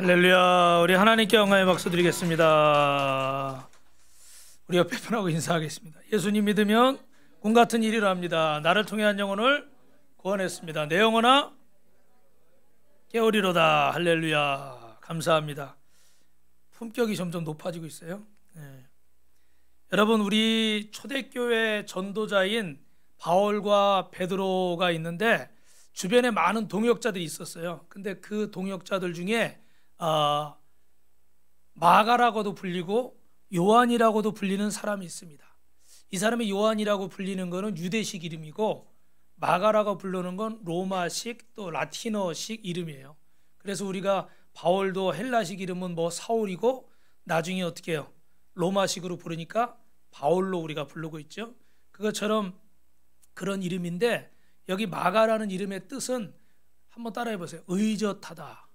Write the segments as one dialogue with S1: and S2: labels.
S1: 할렐루야. 우리 하나님께 영광의 박수 드리겠습니다. 우리 옆에 분하고 인사하겠습니다. 예수님 믿으면 꿈 같은 일이라 합니다. 나를 통해 한 영혼을 구원했습니다. 내 영혼아 깨우리로다. 할렐루야. 감사합니다. 품격이 점점 높아지고 있어요. 여러분, 우리 초대교회 전도자인 바울과 베드로가 있는데 주변에 많은 동역자들이 있었어요. 근데 그 동역자들 중에 마가라고도 불리고 요한이라고도 불리는 사람이 있습니다. 이 사람이 요한이라고 불리는 것은 유대식 이름이고, 마가라고 부르는 건 로마식 또 라틴어식 이름이에요. 그래서 우리가 바울도 헬라식 이름은 뭐 사울이고, 나중에 어떻게 해요? 로마식으로 부르니까 바울로 우리가 부르고 있죠. 그것처럼 그런 이름인데, 여기 마가라는 이름의 뜻은 한번 따라해 보세요. 의젓하다.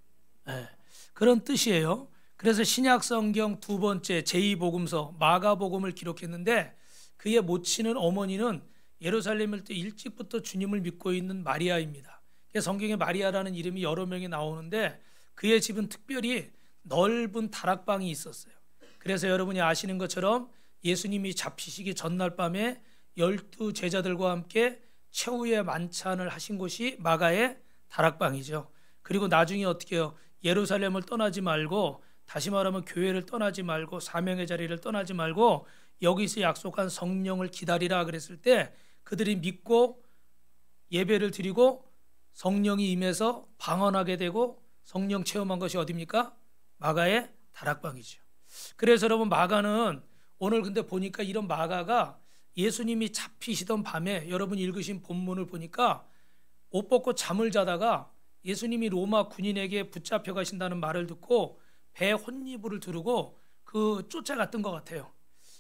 S1: 그런 뜻이에요. 그래서 신약 성경 두 번째 제2복음서 마가복음을 기록했는데, 그의 모친은 어머니는 예루살렘일 때 일찍부터 주님을 믿고 있는 마리아입니다. 성경에 마리아라는 이름이 여러 명이 나오는데, 그의 집은 특별히 넓은 다락방이 있었어요. 그래서 여러분이 아시는 것처럼 예수님이 잡히시기 전날 밤에 12 제자들과 함께 최후의 만찬을 하신 곳이 마가의 다락방이죠. 그리고 나중에 어떻게 해요? 예루살렘을 떠나지 말고, 다시 말하면 교회를 떠나지 말고, 사명의 자리를 떠나지 말고 여기서 약속한 성령을 기다리라 그랬을 때, 그들이 믿고 예배를 드리고 성령이 임해서 방언하게 되고 성령 체험한 것이 어디입니까? 마가의 다락방이죠. 그래서 여러분, 마가는 오늘 근데 보니까 이런 마가가 예수님이 잡히시던 밤에 여러분 읽으신 본문을 보니까 옷 벗고 잠을 자다가 예수님이 로마 군인에게 붙잡혀 가신다는 말을 듣고 배 혼이불을 두르고 쫓아갔던 것 같아요.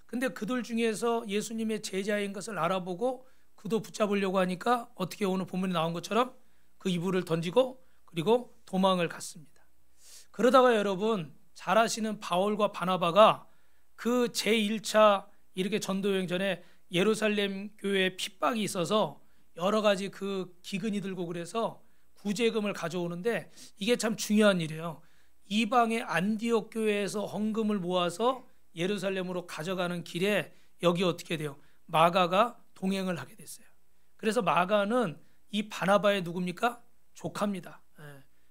S1: 근데 그들 중에서 예수님의 제자인 것을 알아보고 그도 붙잡으려고 하니까 어떻게 오늘 본문에 나온 것처럼 그 이불을 던지고 그리고 도망을 갔습니다. 그러다가 여러분, 잘 아시는 바울과 바나바가 그 제1차 이렇게 전도여행 전에 예루살렘 교회에 핍박이 있어서 여러 가지 그 기근이 들고 그래서 구제금을 가져오는데, 이게 참 중요한 일이에요. 이방의 안디옥 교회에서 헌금을 모아서 예루살렘으로 가져가는 길에 여기 어떻게 돼요? 마가가 동행을 하게 됐어요. 그래서 마가는 이 바나바의 누굽니까? 조카입니다.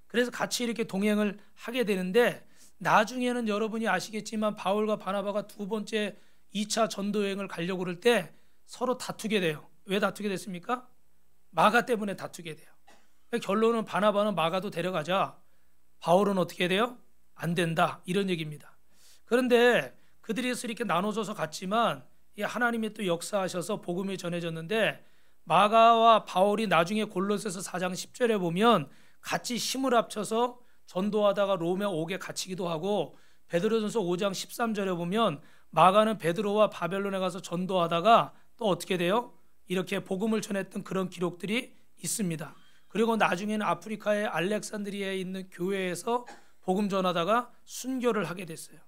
S1: 그래서 같이 이렇게 동행을 하게 되는데, 나중에는 여러분이 아시겠지만 바울과 바나바가 두 번째 2차 전도여행을 가려고 그럴 때 서로 다투게 돼요. 왜 다투게 됐습니까? 마가 때문에 다투게 돼요. 결론은 바나바는 마가도 데려가자, 바울은 어떻게 돼요? 안 된다, 이런 얘기입니다. 그런데 그들이 이렇게 나눠져서 갔지만 하나님이 또 역사하셔서 복음이 전해졌는데, 마가와 바울이 나중에 골로새서 4장 10절에 보면 같이 힘을 합쳐서 전도하다가 로마 옥에 갇히기도 하고, 베드로전서 5장 13절에 보면 마가는 베드로와 바벨론에 가서 전도하다가 또 어떻게 돼요? 이렇게 복음을 전했던 그런 기록들이 있습니다. 그리고 나중에는 아프리카의 알렉산드리아에 있는 교회에서 복음 전하다가 순교를 하게 됐어요.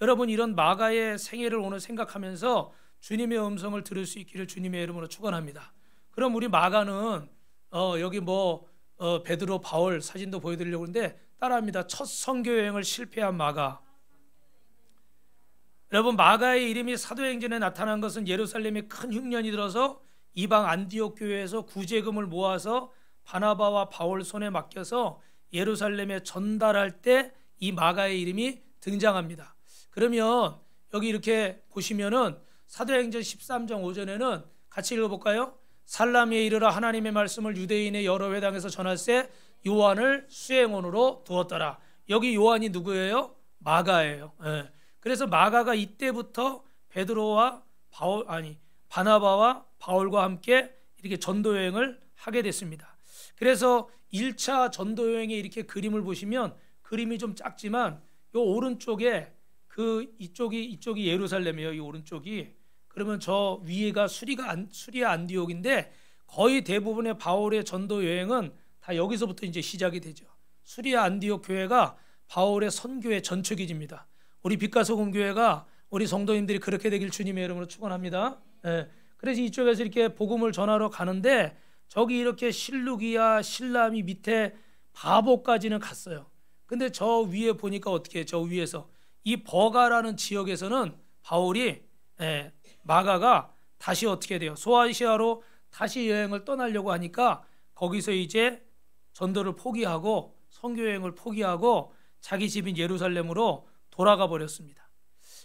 S1: 여러분, 이런 마가의 생애를 오늘 생각하면서 주님의 음성을 들을 수 있기를 주님의 이름으로 축원합니다. 그럼 우리 마가는 여기 베드로, 바울 사진도 보여드리려고 하는데 따라합니다. 첫 선교 여행을 실패한 마가. 여러분, 마가의 이름이 사도행전에 나타난 것은 예루살렘에 큰 흉년이 들어서 이방 안디옥 교회에서 구제금을 모아서 바나바와 바울 손에 맡겨서 예루살렘에 전달할 때 이 마가의 이름이 등장합니다. 그러면 여기 이렇게 보시면은 사도행전 13장 5절에는 같이 읽어볼까요? 살라미에 이르러 하나님의 말씀을 유대인의 여러 회당에서 전할세 요한을 수행원으로 두었더라. 여기 요한이 누구예요? 마가예요. 그래서 마가가 이때부터 베드로와 바나바와 바울과 함께 이렇게 전도여행을 하게 됐습니다. 그래서 1차 전도여행의 이렇게 그림을 보시면 그림이 좀 작지만 요 오른쪽에 이쪽이 예루살렘이에요. 이 오른쪽이. 그러면 저 위에가 수리아 안디옥인데, 거의 대부분의 바울의 전도 여행은 다 여기서부터 이제 시작이 되죠. 수리아 안디옥 교회가 바울의 선교의 전초기지입니다. 우리 빛과 소금 교회가 우리 성도님들이 그렇게 되길 주님의 이름으로 축원합니다. 그래서 이쪽에서 이렇게 복음을 전하러 가는데, 저기 이렇게 실루기아, 실라미 밑에 바보까지는 갔어요. 근데 저 위에 보니까 어떻게 해요? 저 위에서 이 버가라는 지역에서는 바울이 마가가 다시 어떻게 돼요? 소아시아로 다시 여행을 떠나려고 하니까 거기서 이제 전도를 포기하고 선교 여행을 포기하고 자기 집인 예루살렘으로 돌아가 버렸습니다.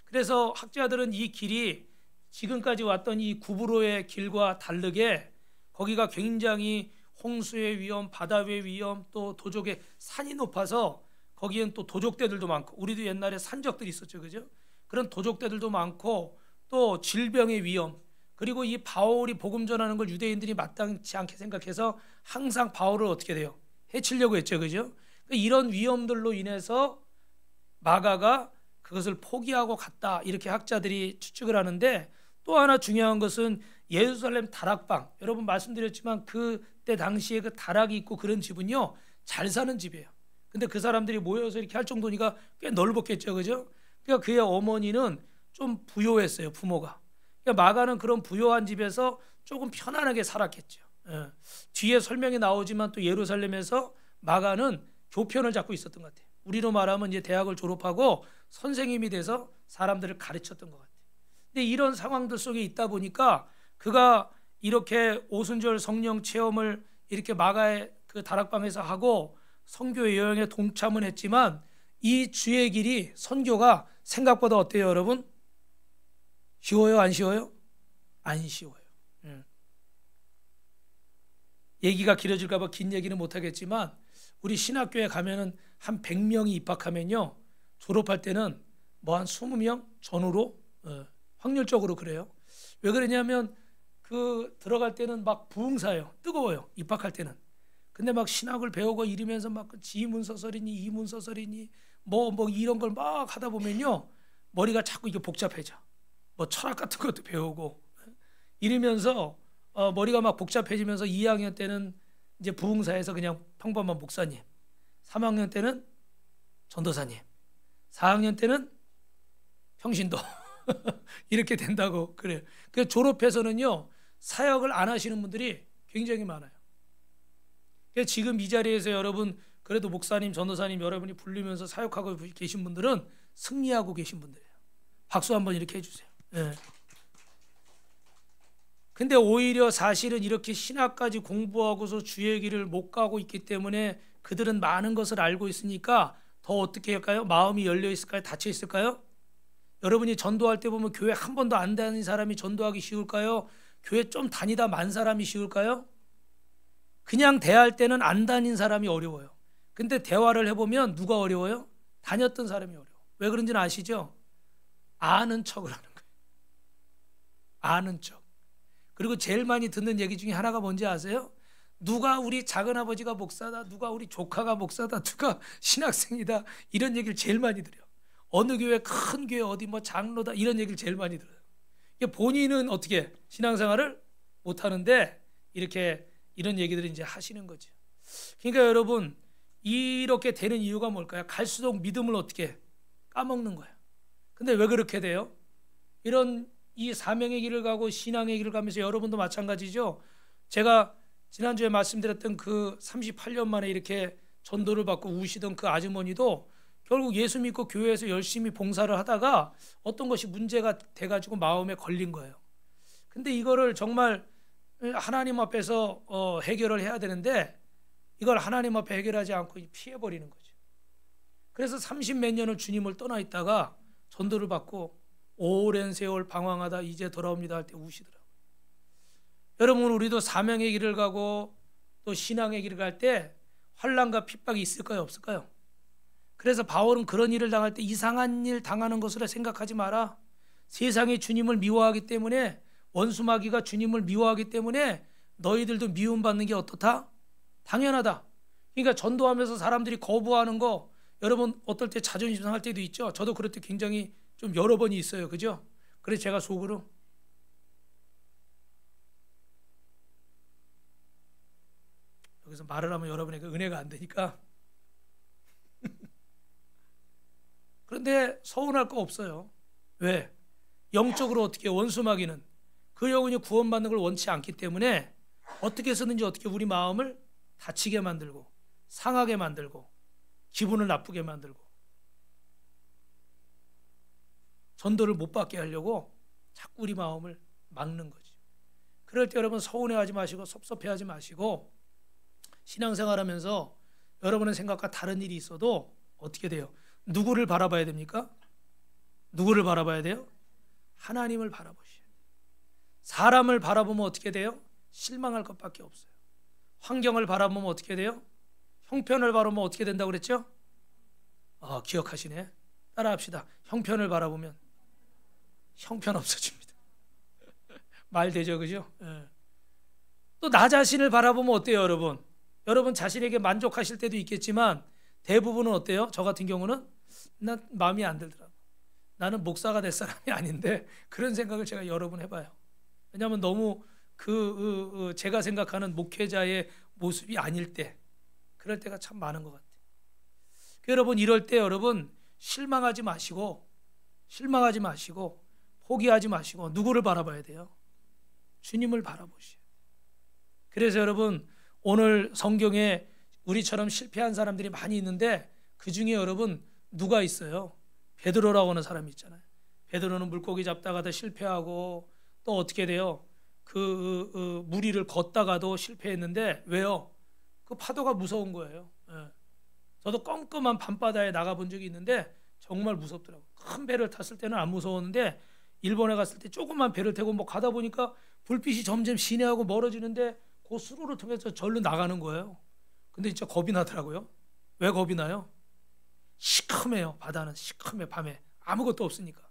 S1: 그래서 학자들은 이 길이 지금까지 왔던 이 구브로의 길과 다르게 거기가 굉장히 홍수의 위험, 바다의 위험, 또 도적의 산이 높아서 거기엔 또 도적대들도 많고, 우리도 옛날에 산적들이 있었죠, 그죠? 그런 도적대들도 많고 또 질병의 위험, 그리고 이 바울이 복음 전하는 걸 유대인들이 마땅치 않게 생각해서 항상 바울을 어떻게 돼요? 해치려고 했죠, 그죠? 이런 위험들로 인해서 마가가 그것을 포기하고 갔다, 이렇게 학자들이 추측을 하는데, 또 하나 중요한 것은 예루살렘 다락방, 여러분 말씀드렸지만 그때 당시에 그 다락이 있고 그런 집은요 잘 사는 집이에요. 근데 그 사람들이 모여서 이렇게 할 정도니까 꽤 넓었겠죠, 그죠? 그러니까 그의 어머니는 좀 부요했어요, 부모가. 그러니까 마가는 그런 부요한 집에서 조금 편안하게 살았겠죠. 뒤에 설명이 나오지만 또 예루살렘에서 마가는 교편을 잡고 있었던 것 같아요. 우리로 말하면 이제 대학을 졸업하고 선생님이 돼서 사람들을 가르쳤던 것 같아요. 근데 이런 상황들 속에 있다 보니까 그가 이렇게 오순절 성령 체험을 이렇게 마가의 그 다락방에서 하고 선교 여행에 동참은 했지만 이 주의 길이, 선교가 생각보다 어때요, 여러분? 쉬워요, 안 쉬워요? 안 쉬워요. 얘기가 길어질까 봐 긴 얘기는 못 하겠지만 우리 신학교에 가면은 한 100명이 입학하면요 졸업할 때는 뭐 한 20명 전후로 확률적으로 그래요. 왜 그러냐면 그 들어갈 때는 막 부흥사예요. 뜨거워요. 입학할 때는. 근데 막 신학을 배우고 이러면서 막 지문서설이니 이문서설이니 뭐 이런 걸 막 하다 보면요 머리가 자꾸 이게 복잡해져. 뭐 철학 같은 것도 배우고 이러면서 머리가 막 복잡해지면서 2학년 때는 이제 부흥사에서 그냥 평범한 목사님, 3학년 때는 전도사님, 4학년 때는 평신도 이렇게 된다고 그래요. 그 졸업해서는요 사역을 안 하시는 분들이 굉장히 많아요. 지금 이 자리에서 여러분 그래도 목사님, 전도사님 여러분이 부르면서 사역하고 계신 분들은 승리하고 계신 분들이에요. 박수 한번 이렇게 해주세요. 근데 오히려 사실은 이렇게 신학까지 공부하고서 주의 길을 못 가고 있기 때문에 그들은 많은 것을 알고 있으니까 더 어떻게 할까요? 마음이 열려 있을까요? 닫혀 있을까요? 여러분이 전도할 때 보면 교회 한 번도 안 다닌 사람이 전도하기 쉬울까요? 교회 좀 다니다 만 사람이 쉬울까요? 그냥 대할 때는 안 다닌 사람이 어려워요. 근데 대화를 해보면 누가 어려워요? 다녔던 사람이 어려워. 왜 그런지는 아시죠? 아는 척을 하는 거예요. 아는 척. 그리고 제일 많이 듣는 얘기 중에 하나가 뭔지 아세요? 누가 우리 작은아버지가 목사다, 누가 우리 조카가 목사다, 누가 신학생이다, 이런 얘기를 제일 많이 들어요. 어느 교회, 큰 교회 어디 뭐 장로다, 이런 얘기를 제일 많이 들어요. 본인은 어떻게 신앙생활을 못하는데 이렇게 이런 얘기들을 이제 하시는 거죠. 그러니까 여러분 이렇게 되는 이유가 뭘까요? 갈수록 믿음을 어떻게 까먹는 거예요. 근데 왜 그렇게 돼요? 이런 이 사명의 길을 가고 신앙의 길을 가면서 여러분도 마찬가지죠. 제가 지난주에 말씀드렸던 그 38년 만에 이렇게 전도를 받고 우시던 그 아주머니도 결국 예수 믿고 교회에서 열심히 봉사를 하다가 어떤 것이 문제가 돼가지고 마음에 걸린 거예요. 근데 이거를 정말 하나님 앞에서 해결을 해야 되는데 이걸 하나님 앞에 해결하지 않고 피해버리는 거죠. 그래서 30몇 년을 주님을 떠나 있다가 전도를 받고 오랜 세월 방황하다 이제 돌아옵니다 할 때 우시더라고요. 여러분 우리도 사명의 길을 가고 또 신앙의 길을 갈 때 환난과 핍박이 있을까요, 없을까요? 그래서 바울은 그런 일을 당할 때 이상한 일 당하는 것으로 생각하지 마라. 세상이 주님을 미워하기 때문에, 원수 마귀가 주님을 미워하기 때문에 너희들도 미움받는 게 어떻다? 당연하다. 그러니까 전도하면서 사람들이 거부하는 거, 여러분 어떨 때 자존심 상할 때도 있죠. 저도 그럴 때 굉장히 좀 여러 번이 있어요. 그죠? 그래서 제가 속으로 여기서 말을 하면 여러분에게 은혜가 안 되니까 그런데 서운할 거 없어요. 왜? 영적으로 어떻게 원수마귀는 그 영혼이 구원받는 걸 원치 않기 때문에 어떻게 해서든지 어떻게 우리 마음을 다치게 만들고 상하게 만들고 기분을 나쁘게 만들고 전도를 못 받게 하려고 자꾸 우리 마음을 막는 거죠. 그럴 때 여러분 서운해하지 마시고 섭섭해하지 마시고 신앙생활하면서 여러분의 생각과 다른 일이 있어도 어떻게 돼요? 누구를 바라봐야 됩니까? 누구를 바라봐야 돼요? 하나님을 바라보셔야 돼요. 사람을 바라보면 어떻게 돼요? 실망할 것밖에 없어요. 환경을 바라보면 어떻게 돼요? 형편을 바라보면 어떻게 된다고 그랬죠? 기억하시네. 따라합시다. 형편을 바라보면 형편 없어집니다. 말 되죠, 그죠? 예. 또 나 자신을 바라보면 어때요, 여러분? 여러분 자신에게 만족하실 때도 있겠지만 대부분은 어때요? 저 같은 경우는 난 마음이 안 들더라고. 나는 목사가 될 사람이 아닌데 그런 생각을 제가 여러 번 해봐요. 왜냐하면 너무 제가 생각하는 목회자의 모습이 아닐 때, 그럴 때가 참 많은 것 같아요. 여러분 이럴 때 여러분 실망하지 마시고 포기하지 마시고 누구를 바라봐야 돼요? 주님을 바라보셔야 돼요. 그래서 여러분 오늘 성경에 우리처럼 실패한 사람들이 많이 있는데 그 중에 여러분 누가 있어요? 베드로라고 하는 사람이 있잖아요. 베드로는 물고기 잡다가도 실패하고 또 어떻게 돼요? 무리를 걷다가도 실패했는데 왜요? 그 파도가 무서운 거예요. 예. 저도 껌껌한 밤바다에 나가본 적이 있는데 정말 무섭더라고요. 큰 배를 탔을 때는 안 무서웠는데 일본에 갔을 때 조그만 배를 타고 뭐 가다 보니까 불빛이 점점 시내하고 멀어지는데 그 수로를 통해서 절로 나가는 거예요. 근데 진짜 겁이 나더라고요. 왜 겁이 나요? 시커매요. 바다는 시커매. 밤에 아무것도 없으니까.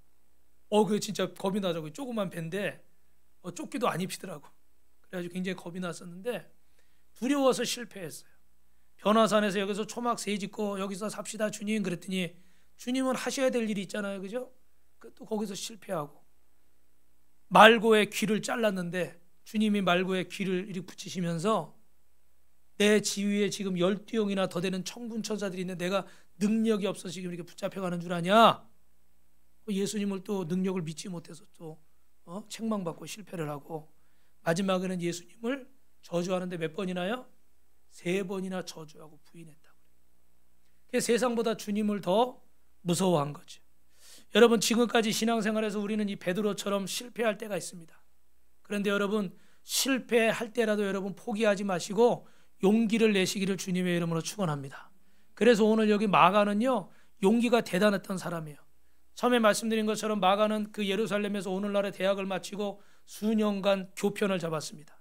S1: 그게 진짜 겁이 나더라고요. 조그만 배인데 조끼도 안 입히더라고. 그래가지고 굉장히 겁이 났었는데 두려워서 실패했어요. 변화산에서 여기서 초막 새 짓고 여기서 삽시다 주님 그랬더니 주님은 하셔야 될 일이 있잖아요, 그죠? 또 거기서 실패하고 말고의 귀를 잘랐는데 주님이 말고의 귀를 이렇게 붙이시면서 내 지위에 지금 12용이나 더 되는 천군 천사들이 있는데 내가 능력이 없어서 지금 이렇게 붙잡혀가는 줄 아냐? 예수님을 또 능력을 믿지 못해서 또 책망받고 실패를 하고 마지막에는 예수님을 저주하는데 몇 번이나요? 3번이나 저주하고 부인했다고. 그래서 세상보다 주님을 더 무서워한 거죠. 여러분 지금까지 신앙생활에서 우리는 이 베드로처럼 실패할 때가 있습니다. 그런데 여러분 실패할 때라도 여러분 포기하지 마시고 용기를 내시기를 주님의 이름으로 축원합니다. 그래서 오늘 여기 마가는요 용기가 대단했던 사람이에요. 처음에 말씀드린 것처럼 마가는 그 예루살렘에서 오늘날의 대학을 마치고 수년간 교편을 잡았습니다.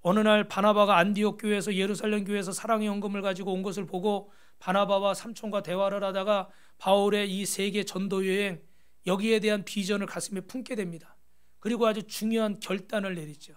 S1: 어느 날 바나바가 안디옥 교회에서 예루살렘 교회에서 사랑의 헌금을 가지고 온 것을 보고 바나바와 삼촌과 대화를 하다가 바울의 이 세계 전도 여행 여기에 대한 비전을 가슴에 품게 됩니다. 그리고 아주 중요한 결단을 내리죠.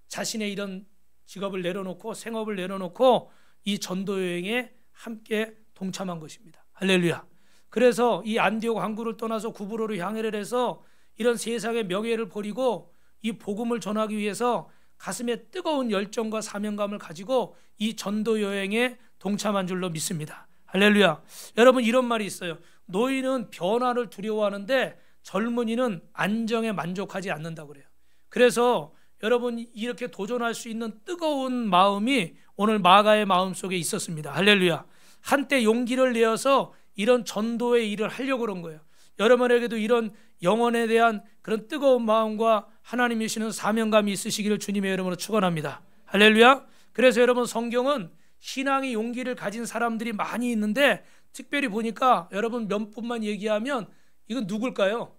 S1: 자신의 이런 직업을 내려놓고 생업을 내려놓고 이 전도 여행에 함께 동참한 것입니다. 할렐루야. 그래서 이 안디옥 항구를 떠나서 구브로로 향해를 해서 이런 세상의 명예를 버리고 이 복음을 전하기 위해서 가슴에 뜨거운 열정과 사명감을 가지고 이 전도 여행에 동참한 줄로 믿습니다. 할렐루야. 여러분 이런 말이 있어요. 노인은 변화를 두려워하는데 젊은이는 안정에 만족하지 않는다고 그래요. 그래서 여러분 이렇게 도전할 수 있는 뜨거운 마음이 오늘 마가의 마음속에 있었습니다. 할렐루야. 한때 용기를 내어서 이런 전도의 일을 하려고 그런 거예요. 여러분에게도 이런 영혼에 대한 그런 뜨거운 마음과 하나님이 주시는 사명감이 있으시기를 주님의 이름으로 축원합니다. 할렐루야. 그래서 여러분 성경은 신앙의 용기를 가진 사람들이 많이 있는데 특별히 보니까 여러분 몇 분만 얘기하면 이건 누굴까요?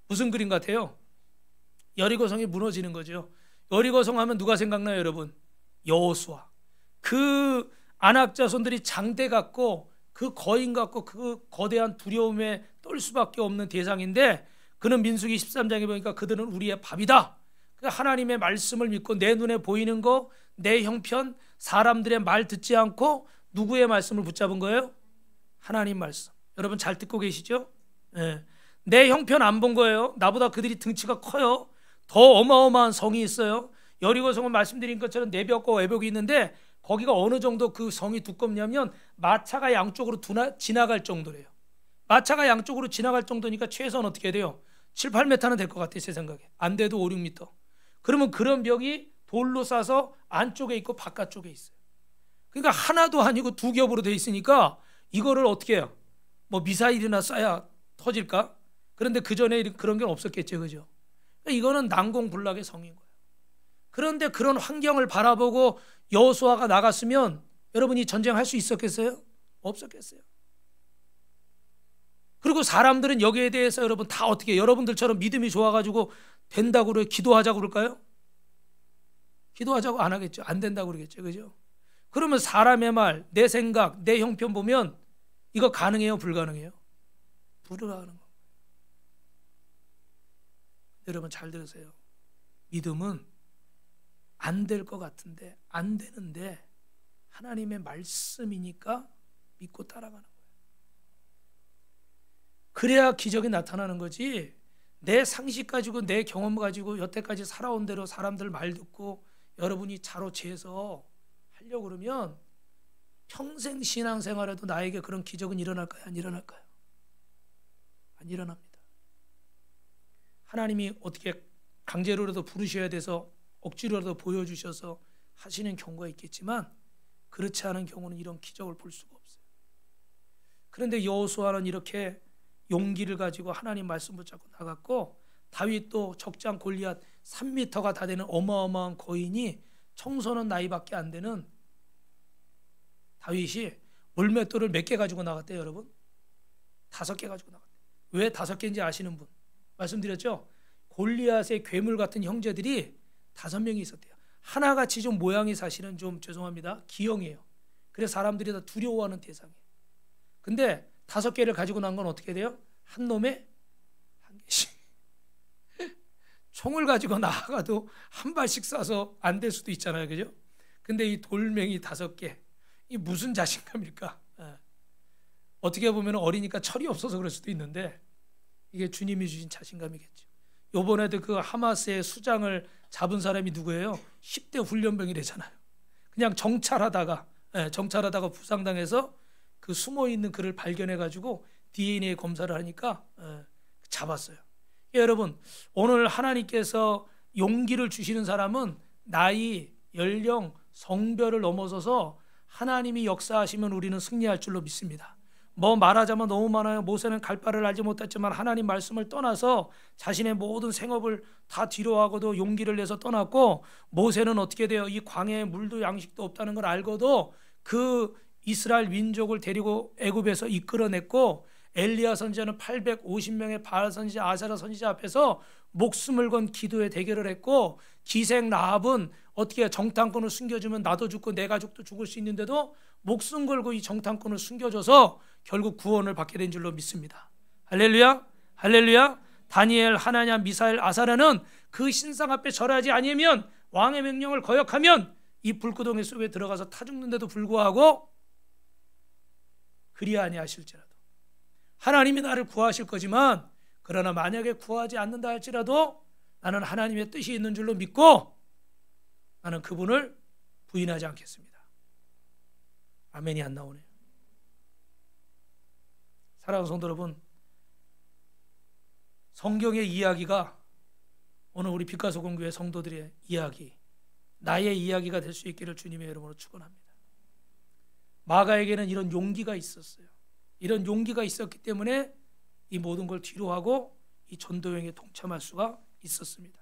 S1: 무슨 그림 같아요? 여리고성이 무너지는 거죠. 여리고성 하면 누가 생각나요, 여러분? 여호수아. 그 아낙 자손들이 장대 같고 그 거인 같고 그 거대한 두려움에 떨 수밖에 없는 대상인데 그는 민수기 13장에 보니까 그들은 우리의 밥이다. 하나님의 말씀을 믿고 내 눈에 보이는 거, 내 형편, 사람들의 말 듣지 않고 누구의 말씀을 붙잡은 거예요? 하나님 말씀. 여러분 잘 듣고 계시죠? 네. 내 형편 안 본 거예요. 나보다 그들이 등치가 커요. 더 어마어마한 성이 있어요. 여리고성은 말씀드린 것처럼 내벽과 외벽이 있는데 거기가 어느 정도 그 성이 두껍냐면 마차가 양쪽으로 지나갈 정도래요. 마차가 양쪽으로 지나갈 정도니까 최소한 어떻게 돼요? 7, 8m는 될 것 같아요. 제 생각에. 안 돼도 5, 6m. 그러면 그런 벽이 돌로 싸서 안쪽에 있고 바깥쪽에 있어요. 그러니까 하나도 아니고 두 겹으로 돼 있으니까 이거를 어떻게 해요? 뭐 미사일이나 쏴야 터질까? 그런데 그 전에 그런 게 없었겠죠, 그죠? 이거는 난공불락의 성인 거예요. 그런데 그런 환경을 바라보고 여호수아가 나갔으면 여러분이 전쟁할 수 있었겠어요? 없었겠어요. 그리고 사람들은 여기에 대해서 여러분 다 어떻게 여러분들처럼 믿음이 좋아가지고 된다고 그래 기도하자고 그럴까요? 기도하자고 안 하겠죠. 안 된다고 그러겠죠. 그죠? 그러면 사람의 말, 내 생각, 내 형편 보면 이거 가능해요? 불가능해요? 불가능한 거예요. 여러분 잘 들으세요. 믿음은 안 될 것 같은데 안 되는데 하나님의 말씀이니까 믿고 따라가는 거예요. 그래야 기적이 나타나는 거지. 내 상식 가지고 내 경험 가지고 여태까지 살아온 대로 사람들 말 듣고 여러분이 자로 재서 하려고 그러면 평생 신앙생활에도 나에게 그런 기적은 일어날까요? 안 일어날까요? 안 일어납니다. 하나님이 어떻게 강제로라도 부르셔야 돼서 억지로라도 보여주셔서 하시는 경우가 있겠지만 그렇지 않은 경우는 이런 기적을 볼 수가 없어요. 그런데 여호수아는 이렇게 용기를 가지고 하나님 말씀 붙잡고 나갔고 다윗도 적장 골리앗 3m가 다 되는 어마어마한 거인이 청소년 나이밖에 안 되는 다윗이 물맷돌을 몇 개 가지고 나갔대요, 여러분? 5개 가지고 나갔대요. 왜 5개인지 아시는 분? 말씀드렸죠? 골리앗의 괴물 같은 형제들이 5명이 있었대요. 하나같이 좀 모양이 사실은 좀 죄송합니다. 기형이에요. 그래서 사람들이 다 두려워하는 대상이에요. 근데 5개를 가지고 난 건 어떻게 돼요? 한 놈에 1개씩. 총을 가지고 나가도 한 발씩 쏴서 안 될 수도 있잖아요. 그죠? 근데 이 돌멩이 5개. 이 무슨 자신감일까? 어떻게 보면 어리니까 철이 없어서 그럴 수도 있는데 이게 주님이 주신 자신감이겠죠. 요번에도 그 하마스의 수장을 잡은 사람이 누구예요? 10대 훈련병이래잖아요. 그냥 정찰하다가 부상당해서 그 숨어있는 그를 발견해가지고 DNA 검사를 하니까 잡았어요. 여러분 오늘 하나님께서 용기를 주시는 사람은 나이, 연령, 성별을 넘어서서 하나님이 역사하시면 우리는 승리할 줄로 믿습니다. 뭐 말하자면 너무 많아요. 모세는 갈 바를 알지 못했지만 하나님 말씀을 떠나서 자신의 모든 생업을 다 뒤로하고도 용기를 내서 떠났고 모세는 어떻게 돼요? 이 광야에 물도 양식도 없다는 걸 알고도 그 이스라엘 민족을 데리고 애굽에서 이끌어냈고 엘리야 선지자는 850명의 바알 선지자, 아세라 선지자 앞에서 목숨을 건 기도의 대결을 했고 기생 라합은 어떻게 정탐꾼을 숨겨주면 나도 죽고 내 가족도 죽을 수 있는데도 목숨 걸고 이 정탐꾼을 숨겨줘서 결국 구원을 받게 된 줄로 믿습니다. 할렐루야, 할렐루야. 다니엘, 하나냐, 미사엘, 아사랴는 그 신상 앞에 절하지 아니하면 왕의 명령을 거역하면 이 불구덩이 속에 들어가서 타 죽는데도 불구하고 그리 아니하실지라도 하나님이 나를 구하실 거지만 그러나 만약에 구하지 않는다 할지라도 나는 하나님의 뜻이 있는 줄로 믿고 나는 그분을 부인하지 않겠습니다. 아멘이 안 나오네요. 사랑하는 성도 여러분, 성경의 이야기가 오늘 우리 빛과소금교회 성도들의 이야기, 나의 이야기가 될 수 있기를 주님의 이름으로 축원합니다. 마가에게는 이런 용기가 있었어요. 이런 용기가 있었기 때문에 이 모든 걸 뒤로하고 이 전도여행에 동참할 수가 있었습니다.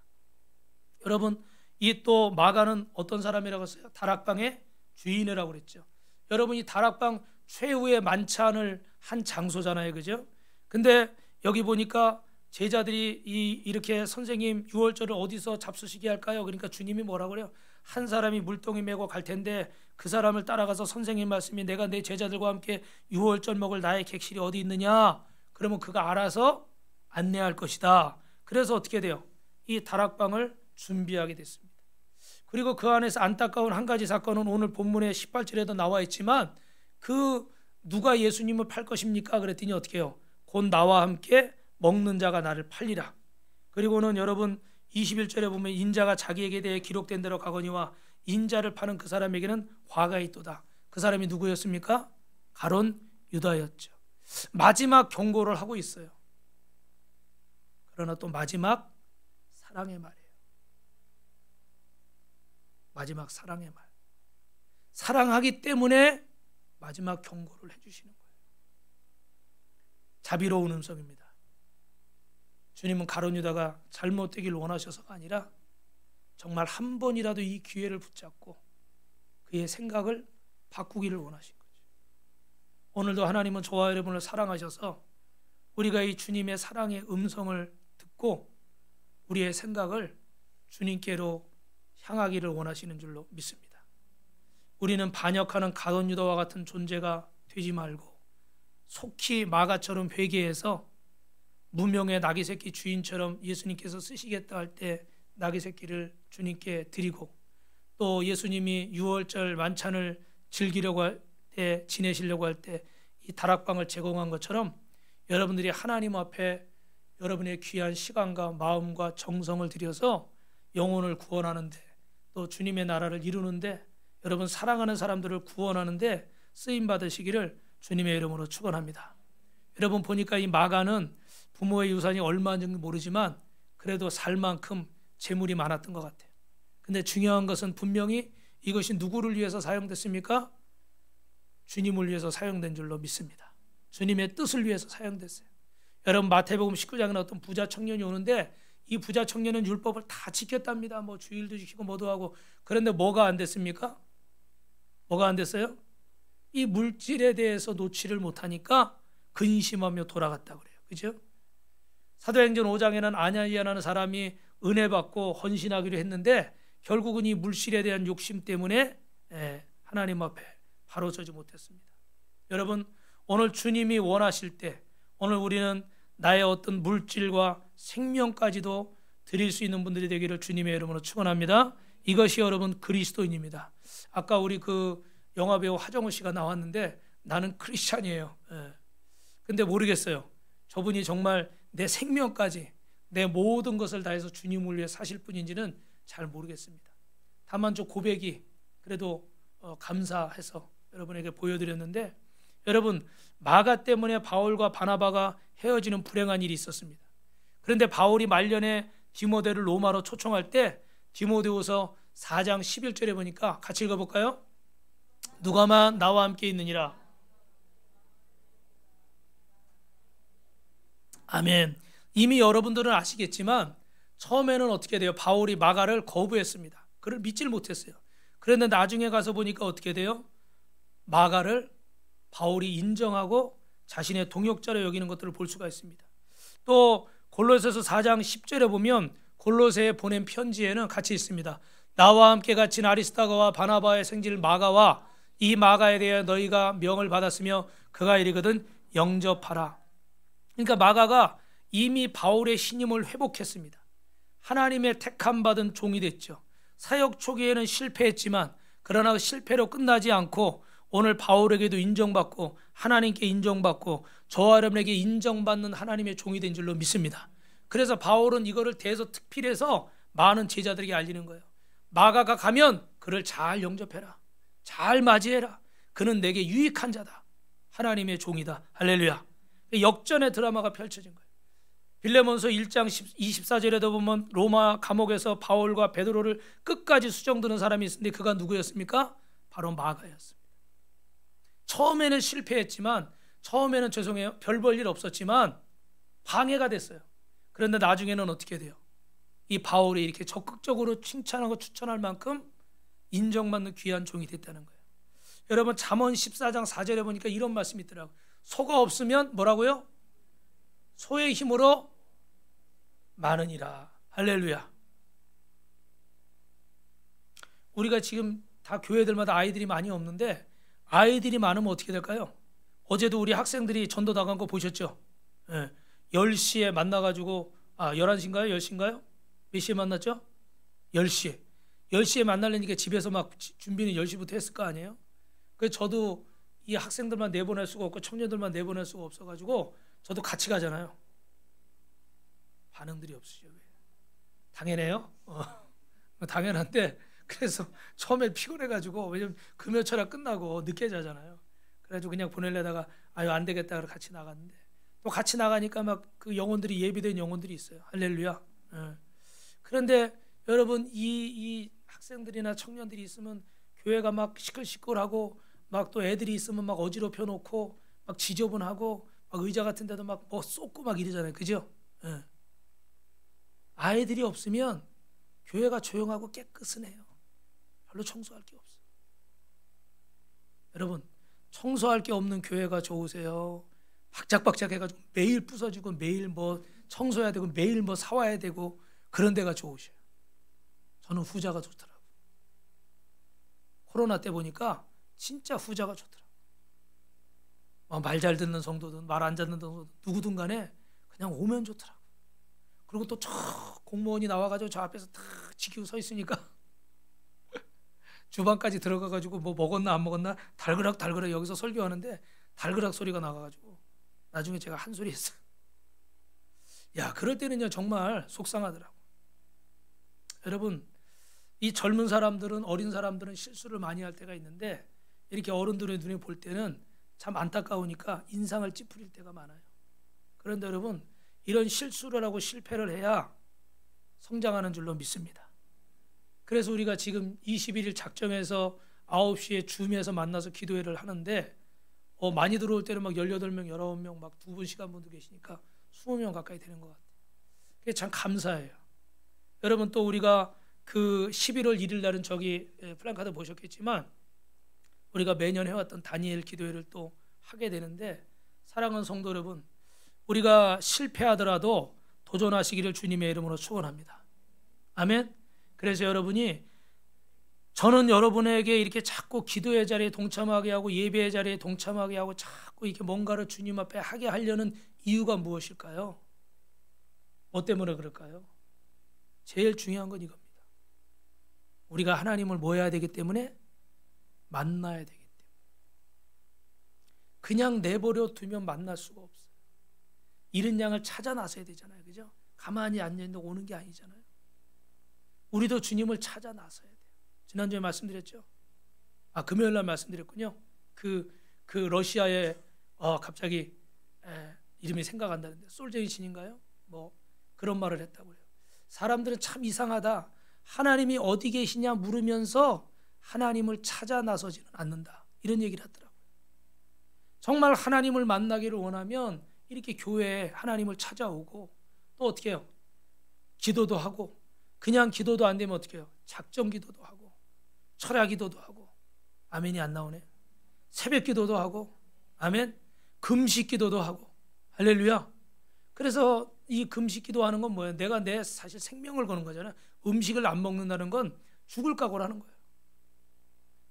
S1: 여러분, 이 또 마가는 어떤 사람이라고 했어요? 다락방의 주인이라고 그랬죠. 여러분, 이 다락방 최후의 만찬을 한 장소잖아요, 그죠? 근데 여기 보니까 제자들이 이렇게 선생님 유월절을 어디서 잡수시게 할까요? 그러니까 주님이 뭐라고 그래요? 한 사람이 물동이 메고 갈 텐데 그 사람을 따라가서 선생님 말씀이 내가 내 제자들과 함께 유월절 먹을 나의 객실이 어디 있느냐? 그러면 그가 알아서 안내할 것이다. 그래서 어떻게 돼요? 이 다락방을 준비하게 됐습니다. 그리고 그 안에서 안타까운 한 가지 사건은 오늘 본문의 18절에도 나와 있지만 그 누가 예수님을 팔 것입니까? 그랬더니 어떻게 해요? 곧 나와 함께 먹는 자가 나를 팔리라. 그리고는 여러분 21절에 보면 인자가 자기에게 대해 기록된 대로 가거니와 인자를 파는 그 사람에게는 화가 있도다. 그 사람이 누구였습니까? 가론 유다였죠. 마지막 경고를 하고 있어요. 그러나 또 마지막 사랑의 말이에요. 마지막 사랑의 말. 사랑하기 때문에 마지막 경고를 해주시는 거예요. 자비로운 음성입니다. 주님은 가룟 유다가 잘못되길 원하셔서가 아니라 정말 한 번이라도 이 기회를 붙잡고 그의 생각을 바꾸기를 원하신 거죠. 오늘도 하나님은 저와 여러분을 사랑하셔서 우리가 이 주님의 사랑의 음성을 듣고 우리의 생각을 주님께로 향하기를 원하시는 줄로 믿습니다. 우리는 반역하는 가룟 유다와 같은 존재가 되지 말고 속히 마가처럼 회개해서 무명의 나귀 새끼 주인처럼 예수님께서 쓰시겠다 할 때 나귀 새끼를 주님께 드리고, 또 예수님이 유월절 만찬을 즐기려고 할 때, 지내시려고 할 때 이 다락방을 제공한 것처럼 여러분들이 하나님 앞에 여러분의 귀한 시간과 마음과 정성을 들여서 영혼을 구원하는데, 또 주님의 나라를 이루는데, 여러분 사랑하는 사람들을 구원하는데 쓰임 받으시기를 주님의 이름으로 축원합니다. 여러분 보니까 이 마가는 부모의 유산이 얼마인지 모르지만 그래도 살 만큼 재물이 많았던 것 같아요. 근데 중요한 것은 분명히 이것이 누구를 위해서 사용됐습니까? 주님을 위해서 사용된 줄로 믿습니다. 주님의 뜻을 위해서 사용됐어요. 여러분 마태복음 19장에 어떤 부자 청년이 오는데 이 부자 청년은 율법을 다 지켰답니다. 뭐 주일도 지키고 뭐도 하고. 그런데 뭐가 안 됐습니까? 뭐가 안 됐어요? 이 물질에 대해서 놓지를 못하니까 근심하며 돌아갔다 그래요. 그죠? 사도행전 5장에는 아냐니아라는 사람이 은혜 받고 헌신하기로 했는데 결국은 이 물질에 대한 욕심 때문에 하나님 앞에 바로 서지 못했습니다. 여러분 오늘 주님이 원하실 때 오늘 우리는 나의 어떤 물질과 생명까지도 드릴 수 있는 분들이 되기를 주님의 이름으로 축원합니다. 이것이 여러분 그리스도인입니다. 아까 우리 그 영화배우 하정우 씨가 나왔는데 나는 크리스찬이에요. 근데 모르겠어요. 저분이 정말 내 생명까지 내 모든 것을 다해서 주님을 위해 사실 분인지는 잘 모르겠습니다. 다만 저 고백이 그래도 감사해서 여러분에게 보여드렸는데, 여러분 마가 때문에 바울과 바나바가 헤어지는 불행한 일이 있었습니다. 그런데 바울이 말년에 디모데를 로마로 초청할 때 디모데후서 4장 11절에 보니까 같이 읽어볼까요? 누가만 나와 함께 있느니라. 아멘. 이미 여러분들은 아시겠지만 처음에는 어떻게 돼요? 바울이 마가를 거부했습니다. 그를 믿질 못했어요. 그런데 나중에 가서 보니까 어떻게 돼요? 마가를 바울이 인정하고 자신의 동역자로 여기는 것들을 볼 수가 있습니다. 또 골로새서 4장 10절에 보면 골로새에 보낸 편지에는 같이 있습니다. 나와 함께 갇힌 아리스다고와 바나바의 생질 마가와 이 마가에 대해 너희가 명을 받았으며 그가 이르거든 영접하라. 그러니까 마가가 이미 바울의 신임을 회복했습니다. 하나님의 택함 받은 종이 됐죠. 사역 초기에는 실패했지만 그러나 그 실패로 끝나지 않고 오늘 바울에게도 인정받고 하나님께 인정받고 저와 여러분에게 인정받는 하나님의 종이 된 줄로 믿습니다. 그래서 바울은 이거를 대서특필해서 많은 제자들에게 알리는 거예요. 마가가 가면 그를 잘 영접해라. 잘 맞이해라. 그는 내게 유익한 자다. 하나님의 종이다. 할렐루야. 역전의 드라마가 펼쳐진 거예요. 빌레몬서 1장 24절에도 보면 로마 감옥에서 바울과 베드로를 끝까지 수정드는 사람이 있었는데 그가 누구였습니까? 바로 마가였습니다. 처음에는 실패했지만 처음에는 죄송해요. 별 볼 일 없었지만 방해가 됐어요. 그런데 나중에는 어떻게 돼요? 이 바울이 이렇게 적극적으로 칭찬하고 추천할 만큼 인정받는 귀한 종이 됐다는 거예요. 여러분 잠언 14장 4절에 보니까 이런 말씀이 있더라고요. 소가 없으면 뭐라고요? 소의 힘으로 많으니라. 할렐루야. 우리가 지금 다 교회들마다 아이들이 많이 없는데 아이들이 많으면 어떻게 될까요? 어제도 우리 학생들이 전도 나간 거 보셨죠? 10시에 만나가지고 11시인가요? 10시인가요? 몇 시에 만났죠? 10시에. 10시에 만나려니까 집에서 막 준비는 10시부터 했을 거 아니에요? 그래서 저도 이 학생들만 내보낼 수가 없고 청년들만 내보낼 수가 없어가지고 저도 같이 가잖아요. 반응들이 없으죠. 왜? 당연해요. 당연한데 그래서 처음에 피곤해가지고 왜냐면 금요철학 끝나고 늦게 자잖아요. 그래가지고 그냥 보내려다가 아유 안 되겠다 그래서 같이 나갔는데 또 같이 나가니까 막 그 영혼들이 예비된 영혼들이 있어요. 할렐루야. 그런데 여러분 이 학생들이나 청년들이 있으면 교회가 막 시끌시끌하고 막 또 애들이 있으면 막 어지럽혀 놓고 막 지저분하고 막 의자 같은 데도 막 뭐 쏟고 막 이러잖아요. 그죠? 예. 아이들이 없으면 교회가 조용하고 깨끗하네요. 별로 청소할 게 없어요. 여러분, 청소할 게 없는 교회가 좋으세요? 박작박작 해가지고 매일 부서지고 매일 뭐 청소해야 되고 매일 뭐 사와야 되고 그런 데가 좋으셔요? 저는 후자가 좋더라고요. 코로나 때 보니까 진짜 후자가 좋더라고요. 말 잘 듣는 성도든 말 안 듣는 성도든 누구든 간에 그냥 오면 좋더라고요. 그리고 또 저 공무원이 나와가지고 저 앞에서 탁 지키고 서 있으니까 주방까지 들어가가지고 뭐 먹었나 안 먹었나 달그락 달그락 여기서 설교하는데 달그락 소리가 나가가지고 나중에 제가 한 소리 했어요. 야, 그럴 때는요 정말 속상하더라고. 여러분, 이 젊은 사람들은 어린 사람들은 실수를 많이 할 때가 있는데 이렇게 어른들의 눈에 볼 때는 참 안타까우니까 인상을 찌푸릴 때가 많아요. 그런데 여러분, 이런 실수를 하고 실패를 해야 성장하는 줄로 믿습니다. 그래서 우리가 지금 21일 작정해서 9시에 줌에서 만나서 기도회를 하는데 많이 들어올 때는 막 18명, 19명 막 2분 시간 분도 계시니까 20명 가까이 되는 것 같아요. 그게 참 감사해요. 여러분, 또 우리가 그 11월 1일 날은 저기 플랜카드 보셨겠지만 우리가 매년 해왔던 다니엘 기도회를 또 하게 되는데, 사랑하는 성도 여러분, 우리가 실패하더라도 도전하시기를 주님의 이름으로 축원합니다. 아멘. 그래서 여러분이, 저는 여러분에게 이렇게 자꾸 기도의 자리에 동참하게 하고 예배의 자리에 동참하게 하고 자꾸 이렇게 뭔가를 주님 앞에 하게 하려는 이유가 무엇일까요? 뭐 때문에 그럴까요? 제일 중요한 건 이겁니다. 우리가 하나님을 뭐 해야 되기 때문에? 만나야 되기 때문에. 그냥 내버려 두면 만날 수가 없어요. 잃은 양을 찾아 나서야 되잖아요. 그죠? 가만히 앉아있는데 오는 게 아니잖아요. 우리도 주님을 찾아 나서야 돼요. 지난주에 말씀드렸죠? 금요일 날 말씀드렸군요. 그 러시아의 갑자기 이름이 생각 안 나는데 솔제니친인가요? 뭐 그런 말을 했다고 해요. 사람들은 참 이상하다. 하나님이 어디 계시냐 물으면서 하나님을 찾아 나서지는 않는다. 이런 얘기를 하더라고요. 정말 하나님을 만나기를 원하면 이렇게 교회에 하나님을 찾아오고, 또 어떻게 해요? 기도도 하고, 그냥 기도도 안 되면 어떻게 해요? 작정 기도도 하고, 철야 기도도 하고, 아멘이 안 나오네. 새벽 기도도 하고, 아멘. 금식 기도도 하고, 할렐루야. 그래서 이 금식 기도하는 건 뭐예요? 내가 내 사실 생명을 거는 거잖아요. 음식을 안 먹는다는 건 죽을 각오라는 거예요.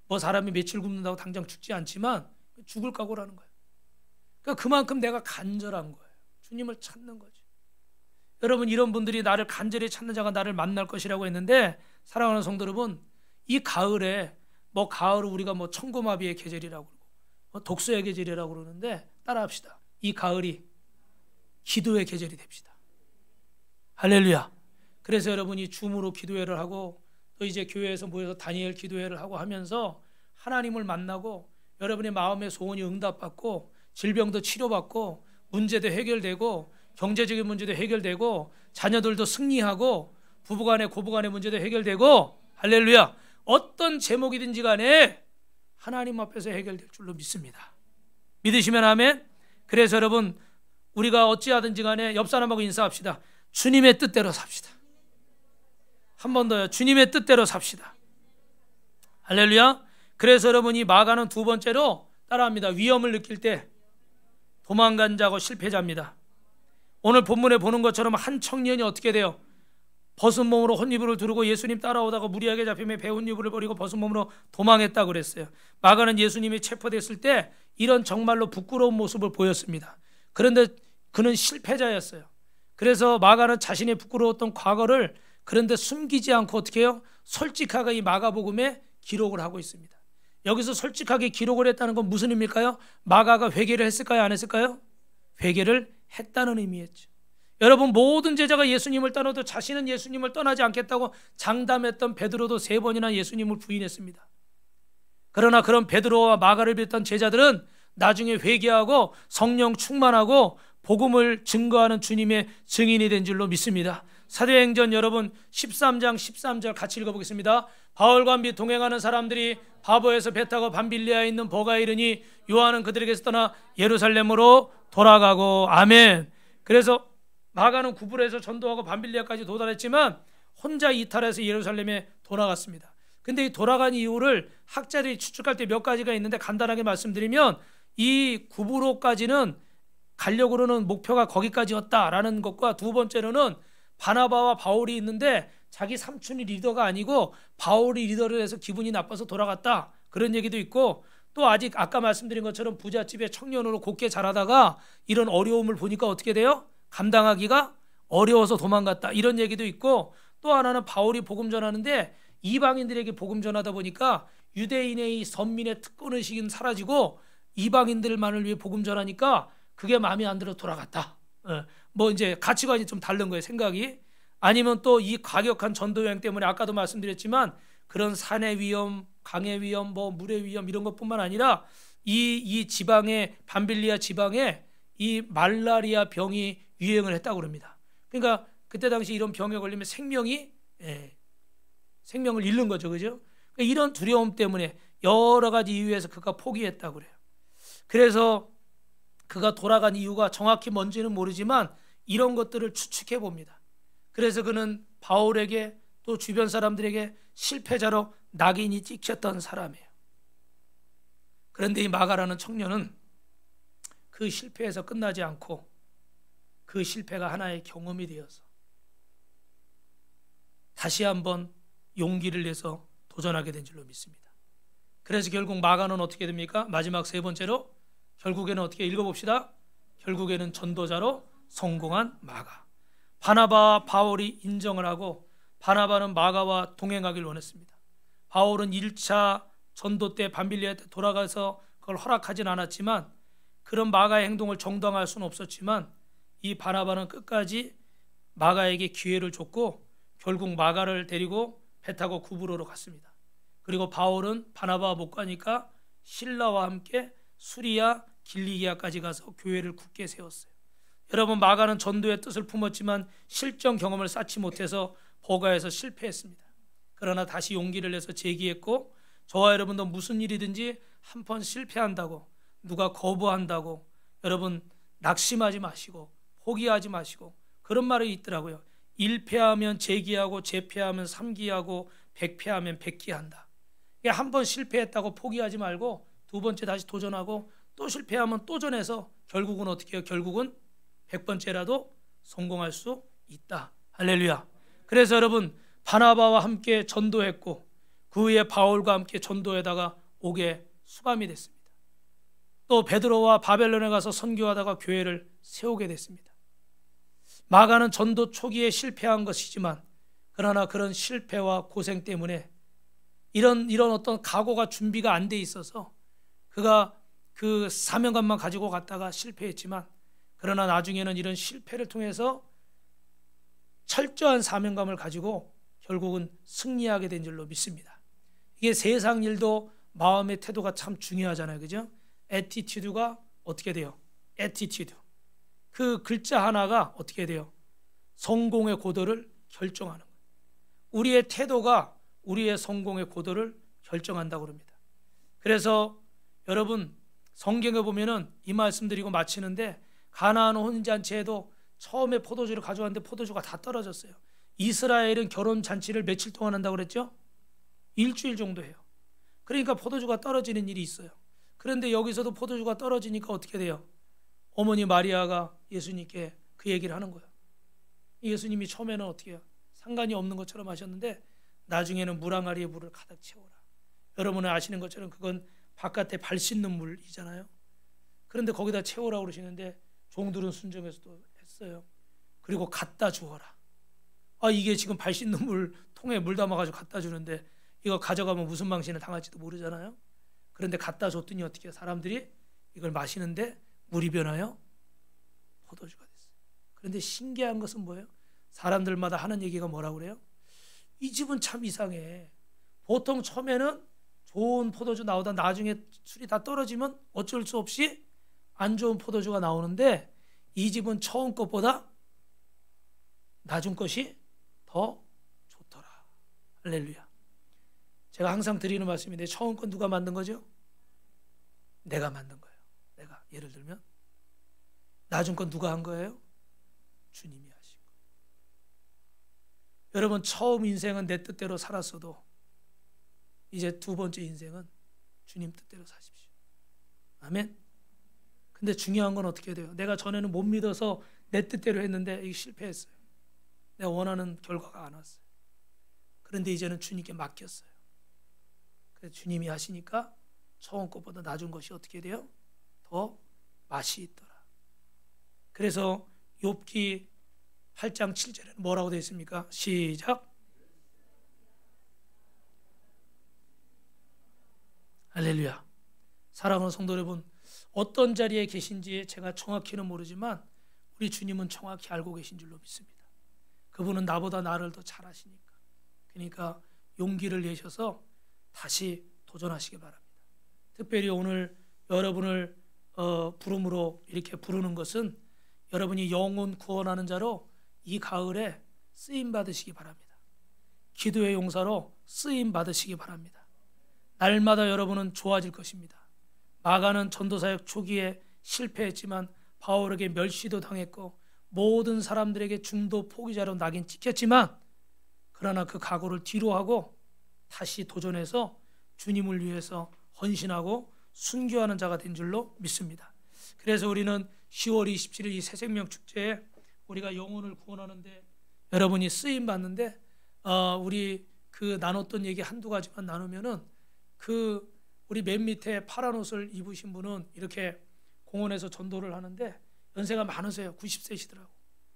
S1: 뭐 사람이 며칠 굶는다고 당장 죽지 않지만 죽을 각오라는 거예요. 그러니까 그만큼 내가 간절한 거예요. 주님을 찾는 거지. 여러분, 이런 분들이 나를 간절히 찾는 자가 나를 만날 것이라고 했는데, 사랑하는 성도 여러분, 이 가을에 가을을 우리가 청고마비의 계절이라고 그러고 독서의 계절이라고 그러는데, 따라합시다. 이 가을이 기도의 계절이 됩시다. 할렐루야. 그래서 여러분이 줌으로 기도회를 하고 또 이제 교회에서 모여서 다니엘 기도회를 하고 하면서 하나님을 만나고 여러분의 마음의 소원이 응답받고 질병도 치료받고 문제도 해결되고 경제적인 문제도 해결되고 자녀들도 승리하고 부부간의 고부간의 문제도 해결되고, 할렐루야, 어떤 제목이든지 간에 하나님 앞에서 해결될 줄로 믿습니다. 믿으시면 아멘. 그래서 여러분, 우리가 어찌하든지 간에 옆 사람하고 인사합시다. 주님의 뜻대로 삽시다. 한 번 더요. 주님의 뜻대로 삽시다. 할렐루야. 그래서 여러분이 마가는 두 번째로 따라합니다. 위험을 느낄 때 도망간 자고 실패자입니다. 오늘 본문에 보는 것처럼 한 청년이 어떻게 돼요? 벗은 몸으로 혼유부를 두르고 예수님 따라오다가 무리하게 잡히며 배 혼유부를 버리고 벗은 몸으로 도망했다고 그랬어요. 마가는 예수님이 체포됐을 때 이런 정말로 부끄러운 모습을 보였습니다. 그런데 그는 실패자였어요. 그래서 마가는 자신의 부끄러웠던 과거를 그런데 숨기지 않고 어떻게 해요? 솔직하게 이 마가복음에 기록을 하고 있습니다. 여기서 솔직하게 기록을 했다는 건 무슨 의미일까요? 마가가 회개를 했을까요? 안 했을까요? 회개를 했다는 의미였죠. 여러분, 모든 제자가 예수님을 떠나도 자신은 예수님을 떠나지 않겠다고 장담했던 베드로도 3번이나 예수님을 부인했습니다. 그러나 그런 베드로와 마가를 비롯한 제자들은 나중에 회개하고 성령 충만하고 복음을 증거하는 주님의 증인이 된 줄로 믿습니다. 사도행전 여러분 13장 13절 같이 읽어보겠습니다. 바울과 함께 동행하는 사람들이 바보에서 배 타고 밤빌리아에 있는 보가에 이르니 요한은 그들에게서 떠나 예루살렘으로 돌아가고. 아멘. 그래서 마가는 구불에서 전도하고 밤빌리아까지 도달했지만 혼자 이탈해서 예루살렘에 돌아갔습니다. 근데 이 돌아간 이유를 학자들이 추측할 때 몇 가지가 있는데 간단하게 말씀드리면 이 구브로까지는 가려고는 목표가 거기까지였다라는 것과, 두 번째로는 바나바와 바울이 있는데 자기 삼촌이 리더가 아니고 바울이 리더를 해서 기분이 나빠서 돌아갔다, 그런 얘기도 있고, 또 아직 아까 말씀드린 것처럼 부잣집의 청년으로 곱게 자라다가 이런 어려움을 보니까 어떻게 돼요? 감당하기가 어려워서 도망갔다, 이런 얘기도 있고, 또 하나는 바울이 복음 전하는데 이방인들에게 복음 전하다 보니까 유대인의 이 선민의 특권의식은 사라지고 이방인들만을 위해 복음 전하니까 그게 마음에 안 들어 돌아갔다. 뭐 이제 가치관이 좀 다른 거예요, 생각이. 아니면 또 이 과격한 전도 여행 때문에 아까도 말씀드렸지만 그런 산의 위험, 강의 위험, 뭐 물의 위험 이런 것뿐만 아니라 이 지방에, 밤빌리아 지방에 이 말라리아 병이 유행을 했다고 그럽니다. 그러니까 그때 당시 이런 병에 걸리면 생명을 잃는 거죠, 그죠? 그러니까 이런 두려움 때문에 여러 가지 이유에서 그가 포기했다고 그래요. 그래서 그가 돌아간 이유가 정확히 뭔지는 모르지만 이런 것들을 추측해 봅니다. 그래서 그는 바울에게 또 주변 사람들에게 실패자로 낙인이 찍혔던 사람이에요. 그런데 이 마가라는 청년은 그 실패에서 끝나지 않고 그 실패가 하나의 경험이 되어서 다시 한번 용기를 내서 도전하게 된 줄로 믿습니다. 그래서 결국 마가는 어떻게 됩니까? 마지막 세 번째로 결국에는 어떻게, 읽어봅시다. 결국에는 전도자로 성공한 마가. 바나바와 바울이 인정을 하고 바나바는 마가와 동행하길 원했습니다. 바울은 1차 전도 때 밤빌리아 때 돌아가서 그걸 허락하진 않았지만 그런 마가의 행동을 정당화할 수는 없었지만 이 바나바는 끝까지 마가에게 기회를 줬고 결국 마가를 데리고 배 타고 구브로로 갔습니다. 그리고 바울은 바나바와 못 가니까 실라와 함께 수리아, 길리기아까지 가서 교회를 굳게 세웠어요. 여러분, 마가는 전도의 뜻을 품었지만 실전 경험을 쌓지 못해서 보가에서 실패했습니다. 그러나 다시 용기를 내서 재기했고, 저와 여러분도 무슨 일이든지 한 번 실패한다고, 누가 거부한다고 여러분 낙심하지 마시고 포기하지 마시고, 그런 말이 있더라고요. 1패하면 재기하고 재패하면 3기하고 100패하면 100기한다. 한 번 실패했다고 포기하지 말고 두 번째 다시 도전하고 또 실패하면 또 전해서 결국은 어떻게 해요? 결국은 100번째라도 성공할 수 있다. 할렐루야. 그래서 여러분, 바나바와 함께 전도했고 그 후에 바울과 함께 전도에다가 옥에 수감이 됐습니다. 또 베드로와 바벨론에 가서 선교하다가 교회를 세우게 됐습니다. 마가는 전도 초기에 실패한 것이지만 그러나 그런 실패와 고생 때문에 이런 어떤 각오가 준비가 안 돼 있어서 그가 그 사명감만 가지고 갔다가 실패했지만, 그러나 나중에는 이런 실패를 통해서 철저한 사명감을 가지고 결국은 승리하게 된 줄로 믿습니다. 이게 세상 일도 마음의 태도가 참 중요하잖아요, 그죠? 애티튜드가 어떻게 돼요? 애티튜드. 그 글자 하나가 어떻게 돼요? 성공의 고도를 결정하는 거예요. 우리의 태도가 우리의 성공의 고도를 결정한다고 합니다. 그래서 여러분, 성경에 보면은 이 말씀 드리고 마치는데, 가나안 혼인잔치에도 처음에 포도주를 가져왔는데 포도주가 다 떨어졌어요. 이스라엘은 결혼 잔치를 며칠 동안 한다고 그랬죠? 일주일 정도 해요. 그러니까 포도주가 떨어지는 일이 있어요. 그런데 여기서도 포도주가 떨어지니까 어떻게 돼요? 어머니 마리아가 예수님께 그 얘기를 하는 거예요. 예수님이 처음에는 어떻게 해요? 상관이 없는 것처럼 하셨는데 나중에는 물항아리에 물을 가득 채워라. 여러분은 아시는 것처럼 그건 바깥에 발 씻는 물이잖아요. 그런데 거기다 채우라고 그러시는데 종들은 순종해서 또 했어요. 그리고 갖다 주어라. 이게 지금 발 씻는 물 통에 물 담아가지고 갖다 주는데 이거 가져가면 무슨 망신을 당할지도 모르잖아요. 그런데 갖다 줬더니 어떻게 해요? 사람들이 이걸 마시는데 물이 변하여 포도주가 됐어요. 그런데 신기한 것은 뭐예요? 사람들마다 하는 얘기가 뭐라고 그래요? 이 집은 참 이상해. 보통 처음에는 좋은 포도주 나오다 나중에 술이 다 떨어지면 어쩔 수 없이 안 좋은 포도주가 나오는데 이 집은 처음 것보다 낮은 것이 더 좋더라. 할렐루야. 제가 항상 드리는 말씀인데 처음 건 누가 만든 거죠? 내가 만든 거예요. 내가 예를 들면 낮은 건 누가 한 거예요? 주님이 하신 거예요. 여러분 처음 인생은 내 뜻대로 살았어도 이제 두 번째 인생은 주님 뜻대로 사십시오. 아멘. 근데 중요한 건 어떻게 돼요? 내가 전에는 못 믿어서 내 뜻대로 했는데 이게 실패했어요. 내가 원하는 결과가 안 왔어요. 그런데 이제는 주님께 맡겼어요. 그래서 주님이 하시니까 처음 것보다 낮은 것이 어떻게 돼요? 더 맛이 있더라. 그래서 욥기 8장 7절에는 뭐라고 되어 있습니까? 시작. 할렐루야. 사랑하는 성도 여러분, 어떤 자리에 계신지 제가 정확히는 모르지만 우리 주님은 정확히 알고 계신 줄로 믿습니다. 그분은 나보다 나를 더 잘 아시니까. 그러니까 용기를 내셔서 다시 도전하시기 바랍니다. 특별히 오늘 여러분을 부름으로 이렇게 부르는 것은 여러분이 영혼 구원하는 자로 이 가을에 쓰임 받으시기 바랍니다. 기도의 용사로 쓰임 받으시기 바랍니다. 날마다 여러분은 좋아질 것입니다. 마가는 전도사역 초기에 실패했지만 바울에게 멸시도 당했고 모든 사람들에게 중도 포기자로 낙인 찍혔지만 그러나 그 각오를 뒤로하고 다시 도전해서 주님을 위해서 헌신하고 순교하는 자가 된 줄로 믿습니다. 그래서 우리는 10월 27일 이 새생명 축제에 우리가 영혼을 구원하는데 여러분이 쓰임 받는데 우리 그 나눴던 얘기 한두 가지만 나누면은 그 우리 맨 밑에 파란 옷을 입으신 분은 이렇게 공원에서 전도를 하는데 연세가 많으세요. 90세시더라고.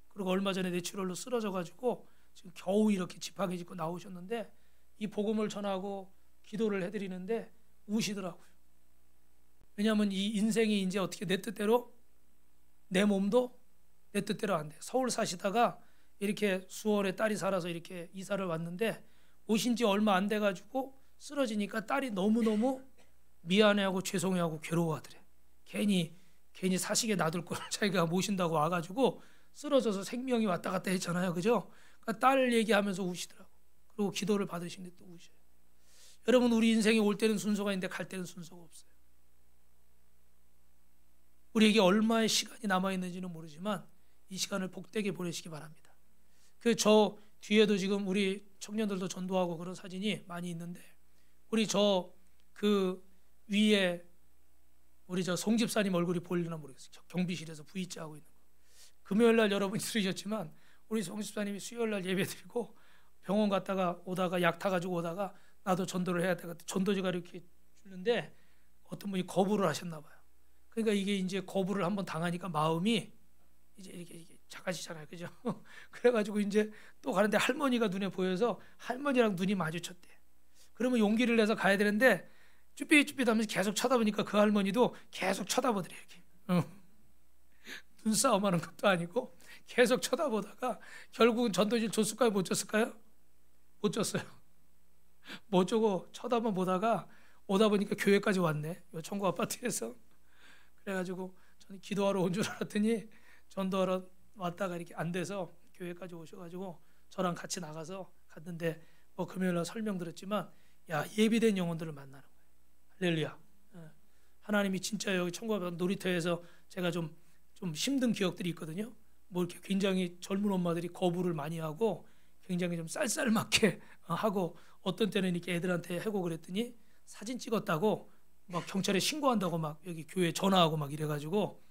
S1: 그리고 얼마 전에 뇌출혈로 쓰러져 가지고 지금 겨우 이렇게 지팡이 짚고 나오셨는데 이 복음을 전하고 기도를 해드리는데 우시더라고요. 왜냐하면 이 인생이 이제 어떻게 내 뜻대로 내 몸도 내 뜻대로 안 돼. 서울 사시다가 이렇게 수월에 딸이 살아서 이렇게 이사를 왔는데 오신 지 얼마 안 돼 가지고 쓰러지니까 딸이 너무너무 미안해하고 죄송해하고 괴로워하더래. 괜히 사시게 놔둘 걸 자기가 모신다고 와가지고 쓰러져서 생명이 왔다 갔다 했잖아요. 그죠? 그러니까 딸 얘기하면서 우시더라고. 그리고 기도를 받으시는데 또 우셔요. 여러분 우리 인생에 올 때는 순서가 있는데 갈 때는 순서가 없어요. 우리에게 얼마의 시간이 남아있는지는 모르지만 이 시간을 복되게 보내시기 바랍니다. 저 뒤에도 지금 우리 청년들도 전도하고 그런 사진이 많이 있는데 우리 그 위에 우리 송 집사님 얼굴이 보이려나 모르겠어요. 경비실에서 V자 하고 있는 거. 금요일 날 여러분이 들으셨지만 우리 송 집사님이 수요일 날 예배 드리고 병원 갔다가 오다가 약 타가지고 오다가 나도 전도를 해야 되거든. 전도지가 이렇게 주는데 어떤 분이 거부를 하셨나 봐요. 그러니까 이게 이제 거부를 한번 당하니까 마음이 이제 이렇게 작아지잖아요. 그죠? 그래가지고 이제 또 가는데 할머니가 눈에 보여서 할머니랑 눈이 마주쳤대. 그러면 용기를 내서 가야 되는데 쭈삣쭈삣 하면서 계속 쳐다보니까 그 할머니도 계속 쳐다보더래. 이렇게. 눈싸움하는 것도 아니고 계속 쳐다보다가 결국은 전도질 줬을까요? 못 줬을까요? 못 줬어요. 못 주고 쳐다만 보다가 오다 보니까 교회까지 왔네. 요 청구 아파트에서. 그래가지고 저는 기도하러 온 줄 알았더니 전도하러 왔다가 이렇게 안 돼서 교회까지 오셔가지고 저랑 같이 나가서 갔는데 뭐 금요일날 설명 들었지만 야 예비된 영혼들을 만나는 거예요. 할렐루야. 하나님이 진짜 여기 청구하면 놀이터에서 제가 좀 힘든 기억들이 있거든요. 뭐 이렇게 굉장히 젊은 엄마들이 거부를 많이 하고 굉장히 좀 쌀쌀맞게 하고 어떤 때는 이렇게 애들한테 하고 그랬더니 사진 찍었다고 막 경찰에 신고한다고 막 여기 교회 전화하고 막 이래가지고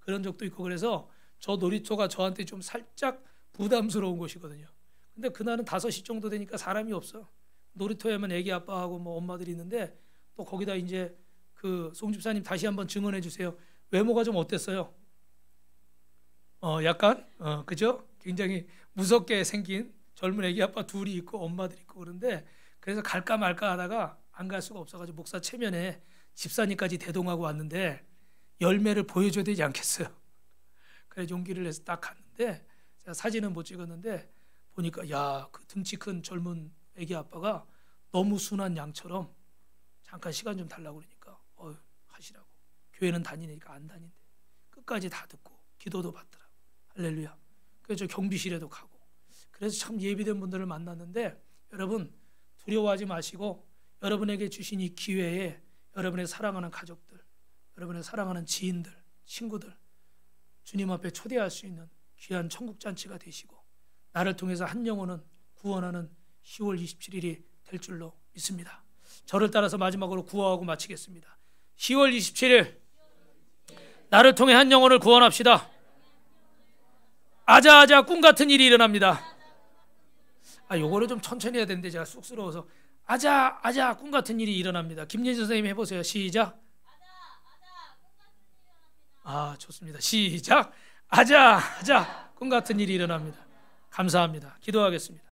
S1: 그런 적도 있고 그래서 저 놀이터가 저한테 좀 살짝 부담스러운 곳이거든요. 근데 그날은 5시 정도 되니까 사람이 없어. 놀이터에만 애기 아빠하고 뭐 엄마들이 있는데 또 거기다 이제 그 송 집사님 다시 한번 증언해 주세요. 외모가 좀 어땠어요? 약간 그죠? 굉장히 무섭게 생긴 젊은 애기 아빠 둘이 있고 엄마들이 있고 그런데 그래서 갈까 말까 하다가 안 갈 수가 없어가지고 목사 체면에 집사님까지 대동하고 왔는데 열매를 보여줘야 되지 않겠어요? 그래서 용기를 내서 딱 갔는데 제가 사진은 못 찍었는데 보니까 야, 그 등치 큰 젊은 애기 아빠가 너무 순한 양처럼 잠깐 시간 좀 달라고 그러니까 하시라고. 교회는 다니니까 안 다닌대. 끝까지 다 듣고 기도도 받더라고. 할렐루야. 그래서 경비실에도 가고, 그래서 참 예비된 분들을 만났는데, 여러분 두려워하지 마시고 여러분에게 주신 이 기회에 여러분의 사랑하는 가족들, 여러분의 사랑하는 지인들, 친구들 주님 앞에 초대할 수 있는 귀한 천국잔치가 되시고, 나를 통해서 한 영혼은 구원하는 10월 27일이 될 줄로 믿습니다. 저를 따라서 마지막으로 구호하고 마치겠습니다. 10월 27일 나를 통해 한 영혼을 구원합시다. 아자아자 꿈같은 일이 일어납니다. 요거를 좀 천천히 해야 되는데 제가 쑥스러워서. 아자 꿈같은 일이 일어납니다. 김예진 선생님 해보세요. 시작. 좋습니다. 시작. 아자 꿈같은 일이 일어납니다. 감사합니다. 기도하겠습니다.